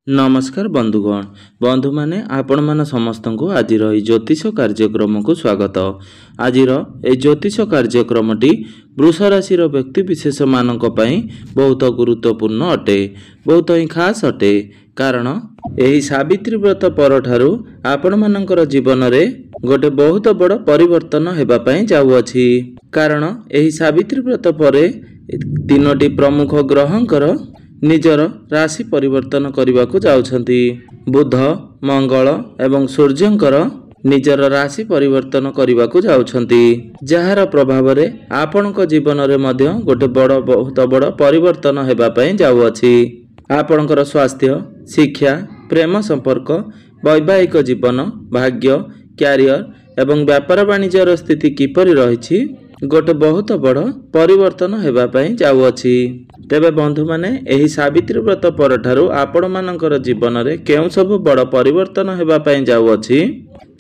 नमस्कार बंधुगण बंधु माने आपण मान समस्त को आज ज्योतिष कार्यक्रम को स्वागत। आज ज्योतिष कार्यक्रमटी वृष राशि व्यक्ति विशेष मान बहुत गुरुत्वपूर्ण अटे, बहुत ही खास अटे। कारण यही सावित्री व्रत पर ठारू आपण मानकर जीवन रे गोटे बहुत बड़ परिवर्तन हेबा पई जाउअछि। कारण यही सावित्री व्रत परे तीनोटी प्रमुख ग्रहंकर निजर राशि परिवर्तन करने को जाउछंती। बुध, मंगल एवं सूर्यंकर निजर राशि परिवर्तन करने को जाउछंती, जहार प्रभाव रे आपनक जीवन रे मध्य गोटे बहुत बड़ परिवर्तन हेबा पई जाउअछि। आपनकर स्वास्थ्य, शिक्षा, प्रेम संपर्क, वैवाहिक जीवन, भाग्य, क्यारियर एवं व्यापार वाणिज्यर स्थिति किपरि रहिछि गोटे बहुत बड़ परिवर्तन हेबा पई जाउअछि। तेबे बंधु माने एही सावित्री व्रत पर ठारू आपण मानकर जीवन रे केउ सब बड़ परिवर्तन हेबा पई जाउअछि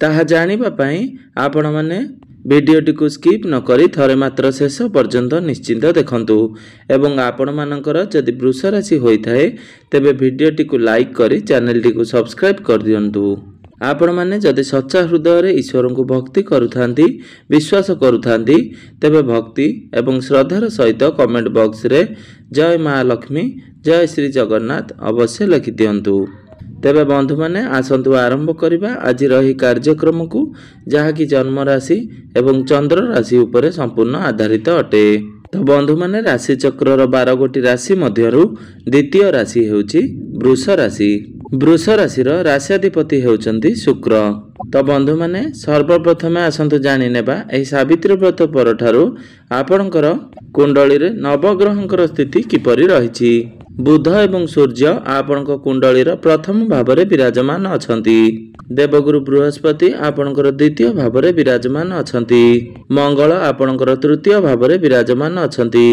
ताहा जानिबा पई आपण माने वीडियोटी को स्किप न करी थरे मात्र शेष पर्यंत निश्चिंत देखंतु। एवं आपण मानकर जदि वृष राशि होइथाय तेबे वीडियोटी को लाइक करी चैनलटी को सब्सक्राइब कर दियंतु। आपण माने जदि सच्चा हृदय रे ईश्वर को भक्ति करुथांती, विश्वास करुथांती तेबे भक्ति एवं श्रद्धार सहित कमेंट बॉक्स रे जय महालक्ष्मी, जय श्री जगन्नाथ अवश्य लिखि दियंतु। तेबे बंधु माने आसंतु आरंभ करिबा आज रही कार्यक्रम को, जहा कि जन्म राशि एवं चंद्र राशि उपरे संपूर्ण आधारित अटे। तो बंधु माने राशि चक्र 12 गोटी राशि मध्यरु द्वितीय राशि हेउची वृष राशि। वृष राशिर राश्याधिपति हेउचंती शुक्र। तो बंधु माने सर्वप्रथमे आसंतु जानि नेबा एही सावित्री व्रत पर ठारू आपणकर कुंडली रे नवग्रहंकर स्थिति किपरि रहिछि। बुध एवं सूर्य आपणक कुंडलीर प्रथम भाव रे विराजमान अछंती। देवगुरु बृहस्पति आपणकर द्वितीय भाव रे विराजमान अछंती। मंगल आपणकर तृतीय भाव रे विराजमान अछंती।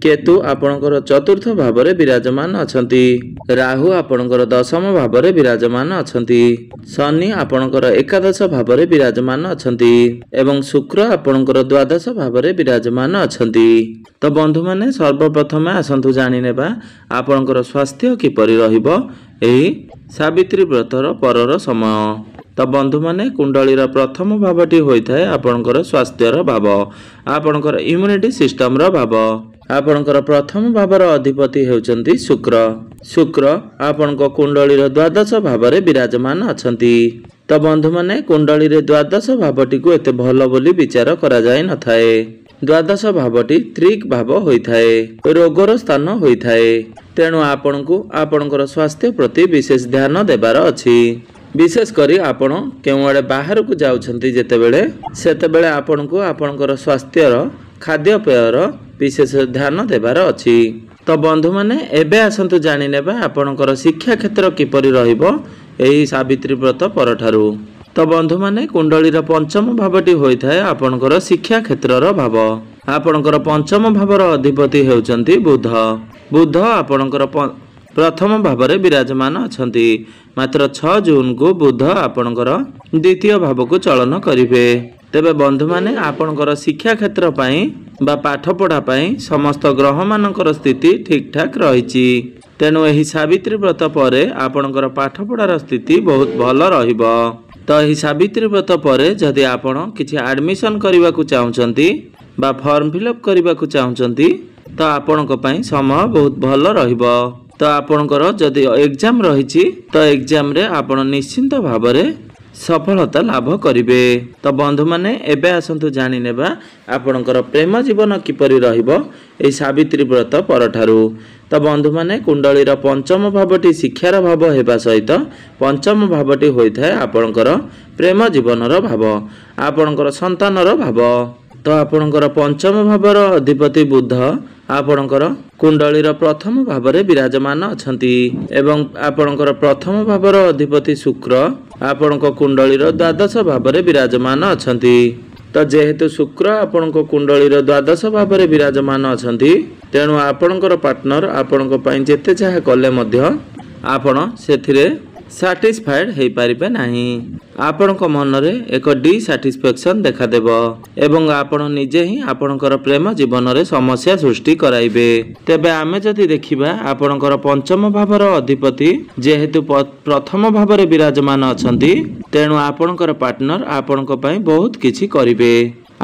केतु आपणकर चतुर्थ भाव रे विराजमान अछंती। राहु आपणकर दशम भाव रे विराजमान अछंती। शनि आपणकर एकादश भाव रे विराजमान अछंती एवं शुक्र आपणकर द्वादश भाव रे विराजमान अछंती। तो बंधु माने सर्वप्रथमे आसंतु जानि नेबा आपणकर स्वास्थ्य किपरि रहिबो एही सावित्री व्रतर परर समय। तो बंधु माने कुंडलीर प्रथम भावटी होइथाय आपणकर स्वास्थ्यर भाव, आपणकर इम्युनिटी सिस्टम रो भाव। आपणकर प्रथम भावर अधिपति हेउचंती शुक्र। शुक्र आपणक कुंडलीर द्वादश भाव रे विराजमान अछंती। तो बंधु माने कुंडली रे द्वादश भावटी को एते भलो बोली विचार करा जाय न थाए। द्वादश भावटी त्रिक भाव होइथाए, रोगर स्थान होइथाए। तेणु आपणकु आपणकर स्वास्थ्य प्रति विशेष ध्यान देबार अछि। विशेष करी आपण केउआडे बाहर को जाउछंती जेतेबेले सेतेबेले आपणकु आपणकर स्वास्थ्यर खाद्यपेयर विशेष ध्यान देबार अछि। तो बंधु माने एबे आसंतु जानि नेबा आपणकर शिक्षा क्षेत्र किपरि रहिबो एही सावित्री व्रत पर ठारू। तो बंधु माने कुंडलीर पंचम भावटी होइथाय आपणकर शिक्षा क्षेत्रर भाव। आपणकर पंचम भावर अधिपति हेउचंती बुध। बुध आपणकर प्रथम भाव रे विराजमान अछंती। मात्र 6 जून को बुध आपणकर द्वितीय भाव को चलन करिवे। तेबे बंधु माने आपणकर शिक्षा क्षेत्र पई बा पाठ पढ़ा पई समस्त ग्रह मानकर स्थिति ठीक ठाक रहिछि। तेणु एही सावित्री व्रत परे आपणकर पाठ पढ़ार स्थिति बहुत भल रहिबो। तो एही सावित्री व्रत परे जदि आपण किछि एडमिशन करबा को चाहुचंती बा फॉर्म फिलअप करबा को चाहुचंती तो आपणक पई समय बहुत भल रहिबो। तो आपणकर जदि एग्जाम रहिछि तो एग्जाम रे आपण निश्चिंत भाव रे सफलता लाभ करिवे। तो बंधु माने एबे आसंतु जानि नेबा आपणकर प्रेम जीवन किपरि रहिबो एही सावित्री व्रत पर ठारू। तो बंधु माने कुंडलीर पंचम भावटी शिक्षार भाव हेबा सहित पंचम भावटी होइथाय आपणकर प्रेम जीवनर भाव, आपणकर संतानर भाव। तो आपणकर पंचम भावर अधिपति बुध आपणकर कुंडलीर प्रथम भाव रे विराजमान अछंती एवं आपणकर प्रथम भावर अधिपति शुक्र आपणक कुंडलीर द्वादश भाव रे विराजमान अछंती। तो जेहेतु शुक्र आपणक कुंडलीर द्वादश भाव रे विराजमान अछंती तेणु आपणकर पार्टनर आपणक पई जेते चाहे कले मध्य आपण सेथिरे सैटिस्फाइड हेई पारिबे नाही। ଆପଣଙ୍କ ମନରେ ଏକ ଡିସାଟିସ୍ଫ୍ୟାକ୍ସନ ଦେଖାଦେବ ଏବଂ ଆପଣ ନିଜେ ହିଁ ଆପଣଙ୍କର ପ୍ରେମ ଜୀବନରେ ସମସ୍ୟା ସୃଷ୍ଟି କରାଇବେ। ତେବେ ଆମେ ଯଦି ଦେଖିବା ଆପଣଙ୍କର ପଞ୍ଚମ ଭାବର ଅଧିପତି ଯେହେତୁ ପ୍ରଥମ ଭାବରେ ବିରାଜମାନ ଅଛନ୍ତି, ତେଣୁ ଆପଣଙ୍କର ପାର୍ଟନର ଆପଣଙ୍କ ପାଇଁ ବହୁତ କିଛି କରିବେ,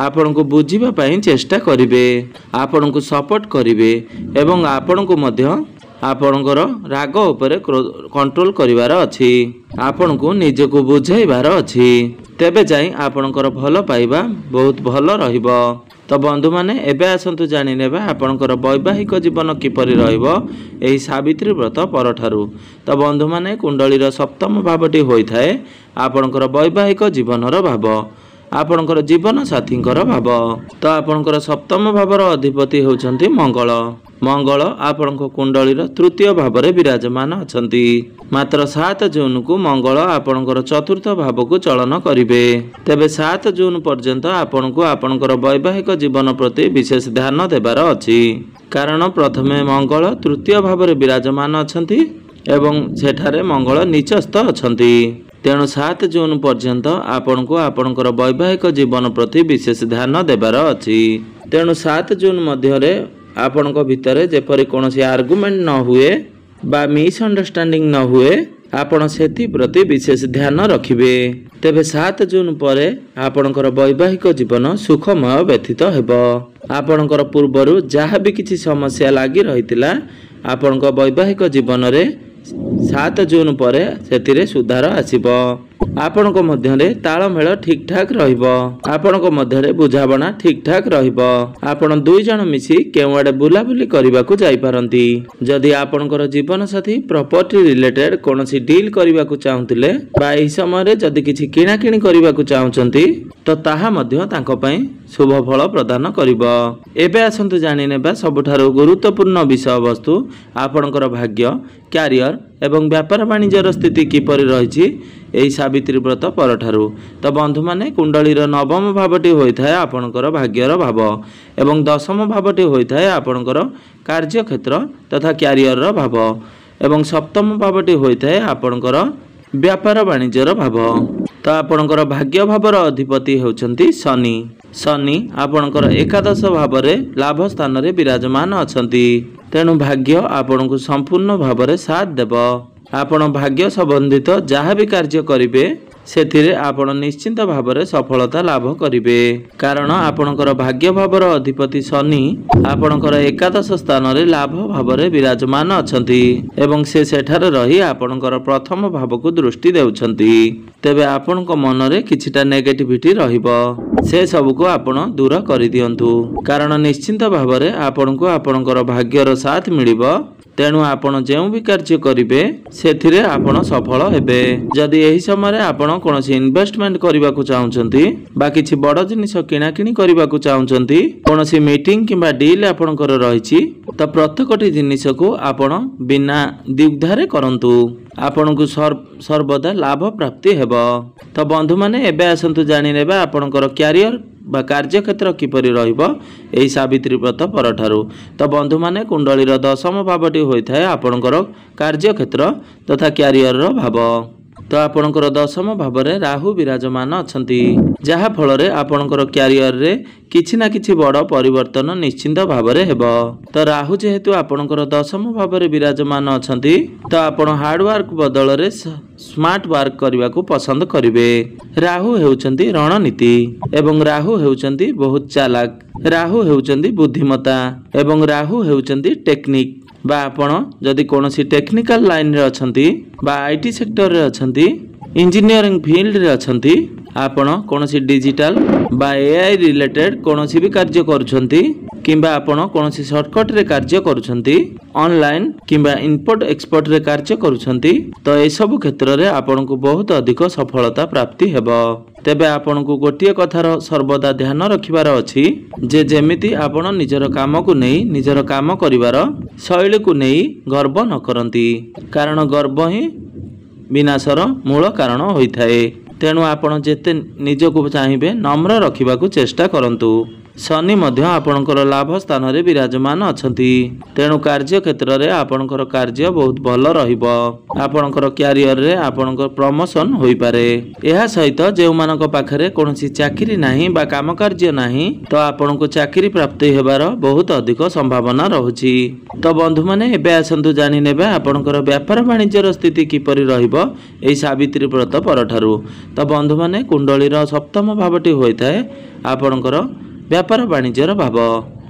ଆପଣଙ୍କୁ ବୁଝିବା ପାଇଁ ଚେଷ୍ଟା କରିବେ, ଆପଣଙ୍କୁ ସପୋର୍ଟ କରିବେ ଏବଂ ଆପଣଙ୍କୁ ମଧ୍ୟ ଆପଣଙ୍କର ରାଗ ଉପରେ କଣ୍ଟ୍ରୋଲ କରିବାର ଅଛି, ଆପଣଙ୍କୁ ନିଜକୁ ବୁଝାଇବାର ଅଛି। ତେବେ ଯାଇ ଆପଣଙ୍କର ଭଲ ପାଇବା ବହୁତ ଭଲ ରହିବ। ତ ବନ୍ଧୁମାନେ, ଏବେ ଆସନ୍ତୁ ଜାଣିନେବା ଆପଣଙ୍କର ବୈବାହିକ ଜୀବନ କିପରି ରହିବ ଏହି ସାବିତ୍ରୀ ବ୍ରତ ପରଠାରୁ। ତ ବନ୍ଧୁମାନେ, କୁଣ୍ଡଳୀର ସପ୍ତମ ଭାବଟି ହୋଇଥାଏ ଆପଣଙ୍କର ବୈବାହିକ ଜୀବନର ଭାବ, ଆପଣଙ୍କର ଜୀବନ ସାଥୀଙ୍କର ଭାବ। ତ ଆପଣଙ୍କର ସପ୍ତମ ଭାବର ଅଧିପତି ହେଉଛନ୍ତି ମଙ୍ଗଳ। ମଙ୍ଗଳ ଆପଣଙ୍କ କୁଣ୍ଡଳୀର ତୃତୀୟ ଭାବରେ ବିରାଜମାନ ଅଛନ୍ତି। ମାତ୍ର 7 ଜୁନକୁ ମଙ୍ଗଳ ଆପଣଙ୍କର ଚତୁର୍ଥ ଭାବକୁ ଚଳନ କରିବେ। ତେବେ 7 ଜୁନ ପର୍ଯ୍ୟନ୍ତ ଆପଣଙ୍କୁ ଆପଣଙ୍କର ବୈବାହିକ ଜୀବନ ପ୍ରତି ବିଶେଷ ଧ୍ୟାନ ଦେବାର ଅଛି, କାରଣ ପ୍ରଥମେ ମଙ୍ଗଳ ତୃତୀୟ ଭାବରେ ବିରାଜମାନ ଅଛନ୍ତି ଏବଂ ସେଠାରେ ମଙ୍ଗଳ ନିଚସ୍ଥ ଅଛନ୍ତି। ତେଣୁ 7 ଜୁନ ପର୍ଯ୍ୟନ୍ତ ଆପଣଙ୍କୁ ଆପଣଙ୍କର ବୈବାହିକ ଜୀବନ ପ୍ରତି ବିଶେଷ ଧ୍ୟାନ ଦେବାର ଅଛି। ତେଣୁ 7 ଜୁନ ମଧ୍ୟରେ ଆପଣଙ୍କ ଭିତରେ ଯେପରି କୌଣସି ଆର୍ଗୁମେଣ୍ଟ ନ ହୁଏ ବା ମିସ୍ଅଣ୍ଡରଷ୍ଟାଣ୍ଡିଂ ନ ହୁଏ, ଆପଣ ସେଥିପ୍ରତି ବିଶେଷ ଧ୍ୟାନ ରଖିବେ। ତେବେ 7 ଜୁନ ପରେ ଆପଣଙ୍କର ବୈବାହିକ ଜୀବନ ସୁଖମୟ ବ୍ୟତୀତ ହେବ। ଆପଣଙ୍କର ପୂର୍ବରୁ ଯାହା ବି କିଛି ସମସ୍ୟା ଲାଗି ରହିଥିଲା ଆପଣଙ୍କ ବୈବାହିକ ଜୀବନରେ 7 ଜୁନ ପରେ ସେଥିରେ ସୁଧାର ଆସିବ। ଆପଣଙ୍କ ମଧ୍ୟରେ ତାଳମେଳ ଠିକ୍ ଠାକ୍ ରହିବ, ଆପଣଙ୍କ ମଧ୍ୟରେ ବୁଝାମଣା ଠିକ୍ ଠାକ୍ ରହିବ। ଆପଣ 2 ଜଣ ମିଶି କେଉଁଆଡ଼େ ବୁଲାବୁଲି କରିବାକୁ ଯାଇପାରନ୍ତି। ଯଦି ଆପଣଙ୍କର ଜୀବନସାଥୀ ପ୍ରପର୍ଟି ରିଲେଟେଡ୍ କୌଣସି ଡିଲ୍ କରିବାକୁ ଚାହୁଁଥିଲେ ବା ଏହି ସମୟରେ ଯଦି କିଛି କିଣାକିଣି କରିବାକୁ ଚାହୁଁଛନ୍ତି, ତ ତାହା ମଧ୍ୟ ତାଙ୍କ ପାଇଁ ଶୁଭ ଫଳ ପ୍ରଦାନ କରିବ। ଏବେ ଆସନ୍ତୁ ଜାଣିନେବା ସବୁଠାରୁ ଗୁରୁତ୍ୱପୂର୍ଣ୍ଣ ବିଷୟବସ୍ତୁ ଆପଣଙ୍କର ଭାଗ୍ୟ, କ୍ୟାରିୟର ଏବଂ ବ୍ୟାପାର ବାଣିଜ୍ୟର ସ୍ଥିତି କିପରି ରହିଛି ଏହି ସାବିତ୍ରୀ ବ୍ରତ ପରଠାରୁ। ତ ବନ୍ଧୁମାନେ, କୁଣ୍ଡଳୀର ନବମ ଭାବଟି ହୋଇଥାଏ ଆପଣଙ୍କର ଭାଗ୍ୟର ଭାବ ଏବଂ ଦଶମ ଭାବଟି ହୋଇଥାଏ ଆପଣଙ୍କର କାର୍ଯ୍ୟକ୍ଷେତ୍ର ତଥା କ୍ୟାରିୟରର ଭାବ ଏବଂ ସପ୍ତମ ଭାବଟି ହୋଇଥାଏ ଆପଣଙ୍କର ବ୍ୟାପାର ବାଣିଜ୍ୟର ଭାବ। ତ ଆପଣଙ୍କର ଭାଗ୍ୟ ଭାବର ଅଧିପତି ହେଉଛନ୍ତି ଶନି। ଶନି ଆପଣଙ୍କର ଏକାଦଶ ଭାବରେ ଲାଭ ସ୍ଥାନରେ ବିରାଜମାନ ଅଛନ୍ତି। ତେଣୁ ଭାଗ୍ୟ ଆପଣଙ୍କୁ ସମ୍ପୂର୍ଣ୍ଣ ଭାବରେ ସାଥ ଦେବ। ଆପଣ ଭାଗ୍ୟ ସମ୍ବନ୍ଧିତ ଯାହା ବି କାର୍ଯ୍ୟ କରିବେ ସେଥିରେ ଆପଣ ନିଶ୍ଚିନ୍ତ ଭାବରେ ସଫଳତା ଲାଭ କରିବେ, କାରଣ ଆପଣଙ୍କର ଭାଗ୍ୟ ଭାବର ଅଧିପତି ଶନି ଆପଣଙ୍କର ଏକାଦଶ ସ୍ଥାନରେ ଲାଭ ଭାବରେ ବିରାଜମାନ ଅଛନ୍ତି ଏବଂ ସେ ସେଠାରେ ରହି ଆପଣଙ୍କର ପ୍ରଥମ ଭାବକୁ ଦୃଷ୍ଟି ଦେଉଛନ୍ତି। ତେବେ ଆପଣଙ୍କ ମନରେ କିଛିଟା ନେଗେଟିଭିଟି ରହିବ, ସେ ସବୁକୁ ଆପଣ ଦୂର କରିଦିଅନ୍ତୁ, କାରଣ ନିଶ୍ଚିନ୍ତ ଭାବରେ ଆପଣଙ୍କୁ ଆପଣଙ୍କର ଭାଗ୍ୟର ସାଥ ମିଳିବ। ତେଣୁ ଆପଣ ଯେଉଁ ବି କାର୍ଯ୍ୟ କରିବେ ସେଥିରେ ଆପଣ ସଫଳ ହେବେ। ଯଦି ଏହି ସମୟରେ ଆପଣ କୌଣସି ଇନଭେଷ୍ଟମେଣ୍ଟ କରିବାକୁ ଚାହୁଁଛନ୍ତି ବା କିଛି ବଡ଼ ଜିନିଷ କିଣାକିଣି କରିବାକୁ ଚାହୁଁଛନ୍ତି, କୌଣସି ମିଟିଂ କିମ୍ବା ଡିଲ୍ ଆପଣଙ୍କର ରହିଛି, ତ ପ୍ରତ୍ୟେକଟି ଜିନିଷକୁ ଆପଣ ବିନା ଦ୍ୱିଧାରେ କରନ୍ତୁ, ଆପଣଙ୍କୁ ସର୍ବଦା ଲାଭ ପ୍ରାପ୍ତି ହେବ। ତ ବନ୍ଧୁମାନେ, ଏବେ ଆସନ୍ତୁ ଜାଣିନେବା ଆପଣଙ୍କର କ୍ୟାରିୟର ବା କାର୍ଯ୍ୟକ୍ଷେତ୍ର କିପରି ରହିବ ଏହି ସାବିତ୍ରୀ ବ୍ରତ ପରଠାରୁ। ତ ବନ୍ଧୁମାନେ, କୁଣ୍ଡଳୀର ଦଶମ ଭାବଟି ହୋଇଥାଏ ଆପଣଙ୍କର କାର୍ଯ୍ୟକ୍ଷେତ୍ର ତଥା କ୍ୟାରିୟରର ଭାବ। ତ ଆପଣଙ୍କର ଦଶମ ଭାବରେ ରାହୁ ବିରାଜମାନ ଅଛନ୍ତି, ଯାହା ଫଳରେ ଆପଣଙ୍କର କ୍ୟାରିୟରରେ କିଛି ନା କିଛି ବଡ଼ ପରିବର୍ତ୍ତନ ନିଶ୍ଚିନ୍ତ ଭାବରେ ହେବ। ତ ରାହୁ ଯେହେତୁ ଆପଣଙ୍କର ଦଶମ ଭାବରେ ବିରାଜମାନ ଅଛନ୍ତି, ତ ଆପଣ ହାର୍ଡୱାର୍କ ବଦଳରେ ସ୍ମାର୍ଟ ୱାର୍କ କରିବାକୁ ପସନ୍ଦ କରିବେ। ରାହୁ ହେଉଛନ୍ତି ରଣନୀତି ଏବଂ ରାହୁ ହେଉଛନ୍ତି ବହୁତ ଚାଲାକ, ରାହୁ ହେଉଛନ୍ତି ବୁଦ୍ଧିମତା ଏବଂ ରାହୁ ହେଉଛନ୍ତି ଟେକ୍ନିକ। ବା ଆପଣ ଯଦି କୌଣସି ଟେକ୍ନିକାଲ ଲାଇନରେ ଅଛନ୍ତି ବା IT ସେକ୍ଟରରେ ଅଛନ୍ତି, ଇଞ୍ଜିନିୟରିଂ ଫିଲ୍ଡରେ ଅଛନ୍ତି, ଆପଣ କୌଣସି ଡିଜିଟାଲ ବା AI ରିଲେଟେଡ୍ କୌଣସି ବି କାର୍ଯ୍ୟ କରୁଛନ୍ତି କିମ୍ବା ଆପଣ କୌଣସି ସର୍ଟକଟ୍ରେ କାର୍ଯ୍ୟ କରୁଛନ୍ତି, ଅନଲାଇନ୍ କିମ୍ବା ଇମ୍ପୋର୍ଟ ଏକ୍ସପୋର୍ଟରେ କାର୍ଯ୍ୟ କରୁଛନ୍ତି, ତ ଏସବୁ କ୍ଷେତ୍ରରେ ଆପଣଙ୍କୁ ବହୁତ ଅଧିକ ସଫଳତା ପ୍ରାପ୍ତି ହେବ। ତେବେ ଆପଣଙ୍କୁ ଗୋଟିଏ କଥାର ସର୍ବଦା ଧ୍ୟାନ ରଖିବାର ଅଛି ଯେ ଯେମିତି ଆପଣ ନିଜର କାମକୁ ନେଇ ନିଜର କାମ କରିବାର ଶୈଳୀକୁ ନେଇ ଗର୍ବ ନ କରନ୍ତି, କାରଣ ଗର୍ବ ହିଁ ବିନାଶର ମୂଳ କାରଣ ହୋଇଥାଏ। ତେଣୁ ଆପଣ ଯେତେ ନିଜକୁ ଚାହିଁବେ ନମ୍ର ରଖିବାକୁ ଚେଷ୍ଟା କରନ୍ତୁ। शनि मध्य आपणकर लाभ स्थान रे विराजमान अछंती तेणु कार्य क्षेत्र रे आपणकर कार्य बहुत भल रहिबो आपणकर कैरियर रे आपणकर प्रमोशन होई पारे एहा सहित जेउ मानक पाखरे कोनोसी चाकरी नाही बा काम कार्य नाही तो आपणको चाकरी प्राप्ति हेबार बहुत अधिक संभावना रहुची। तो बंधु माने एबे आसंतु जानि नेबे आपणकर व्यापार वाणिज्यर स्थिति किपरि रहिबो एई सावित्री व्रत परठारु। तो बंधु माने कुंडलीर सप्तम भावटी होइथाय आपणकर व्यापार वाणिज्यर भाव।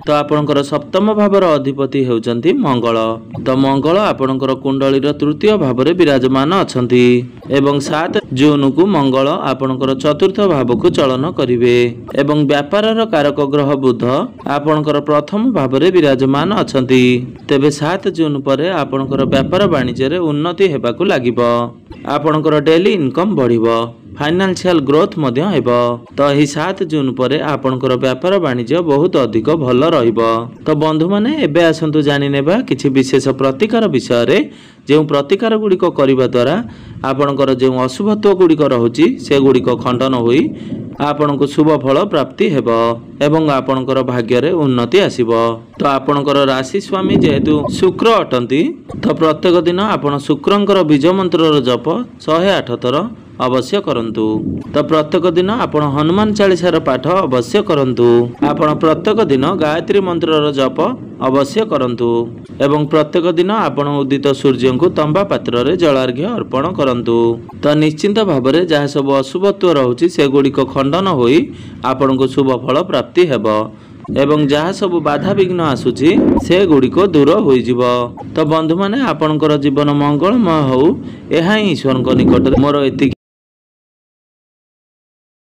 तो आपणकर सप्तम भावर अधिपति हेउचंती मंगल। तो मंगल आपणकर कुंडलीर तृतीय भाव रे विराजमान अछंती एवं 7 जून को मंगल आपणकर चतुर्थ भाव को चलन करिवे एवं व्यापारर कारक ग्रह बुध आपणकर प्रथम भाव रे विराजमान अछंती तेबे 7 जून परे आपणकर व्यापार वाणिज्य रे उन्नति हेबाकू लागिबो आपणकर डेली इनकम बढ़िबो फाइनेंशियल ग्रोथ मध्य हेबो। तो एही 7 जून परे आपणकर व्यापार वाणिज्य बहुत अधिक भल रहिबो। तो बंधु माने एबे आसंतु जानि नेबा किछि विशेष प्रतिकार विषय रे जो प्रतिकार गुड़िक करने द्वारा आपणकर जो अशुभत्व गुड़िक रहुची से गुड़िक खंडन होई आपण को शुभ फल प्राप्ति हेबो एवं आपणकर भाग्य रे उन्नति आसीबो। तो आपणकर राशि स्वामी जेहेतु शुक्र अटंती तो प्रत्येक दिन आपण शुक्रंकर बीज मंत्र जप 108 थर अवश्य करंतु। तो प्रत्येक दिन आपण हनुमान चालीसार पाठ अवश्य करंतु आपण प्रत्येक दिन गायत्री मंत्र जप अवश्य करंतु एवं प्रत्येक दिन आपण उदित सूर्य को तंबा पात्र रे जलार्घ्य अर्पण करंतु। तो निश्चिंत भाव में जहाँ सब अशुभत्व रहुची से गुड़िक खंडन होई आपण को शुभ फल प्राप्ति हेबो एवं जहाँ सब बाधा विघ्न आसुची से गुड़िक दूर हो जिवो। तो बंधु माने आपणकर जीवन मंगलमय हो एहा ही ईश्वर निकट मोर एति